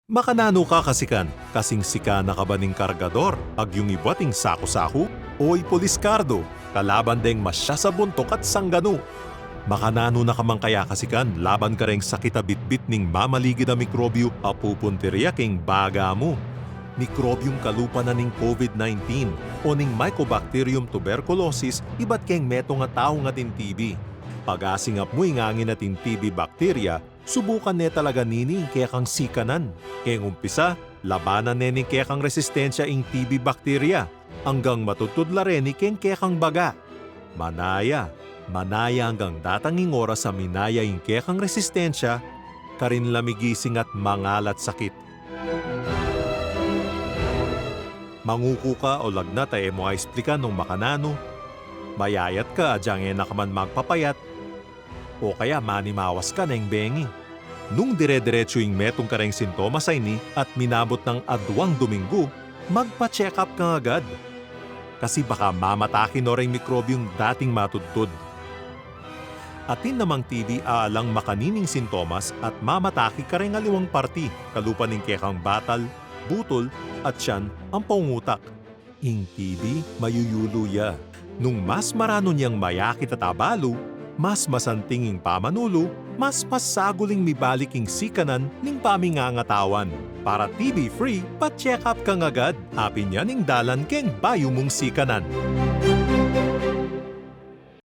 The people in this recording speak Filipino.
Makanano ka kasikan, kasing sika na kabaning kargador, ag yung ibating sako-sako, o ipoliskardo, kalaban deng masya sa buntok at sanggano. Makanano na kamang kaya kasikan, laban ka reng sakita bitbit ning mamaligid na mikrobyo, apupunteriya king baga mo. Mikrobyong kalupa na ning COVID-19 o ning Mycobacterium tuberculosis, iba't keng meto nga tao nga tin TB. Pag-asingap mo ingangin natin TB bacteria, subukan ne talaga nini kaya kang sikanan. Kaya umpisa, labanan ne ni kaya kang resistensya ing TB bacteria. Hanggang matutudla rin ni kaya kang baga. Manaya hanggang datanging oras sa minaya ing kaya kang resistensya, karin lamigising at mangalat sakit. Manguko ka o lagnat ay mo explica nung makanano. Mayayat ka adyang na ka man magpapayat. O kaya manimawas ka ng bengi. Nung dire-diretso yung metong kareng sintomas ay ni at minabot ng adwang Domingo, magpa-check up ka agad. Kasi baka mamatakin o rin mikrobyong dating matudtod. Atin namang TB aalang makanining sintomas at mamataki ka rin aliwang parti, kalupa ng kekang batal, butol at tiyan ang pangungutak. Ing TB mayuyuluya. Nung mas marano niyang mayakit at abalo, mas masantinging pamanulo, mas pasaguling mibaliking sikanan ning pamingangatawan. Para TB-free, pa-check up kang agad. Apin yan ning dalan keng bayo mong sikanan.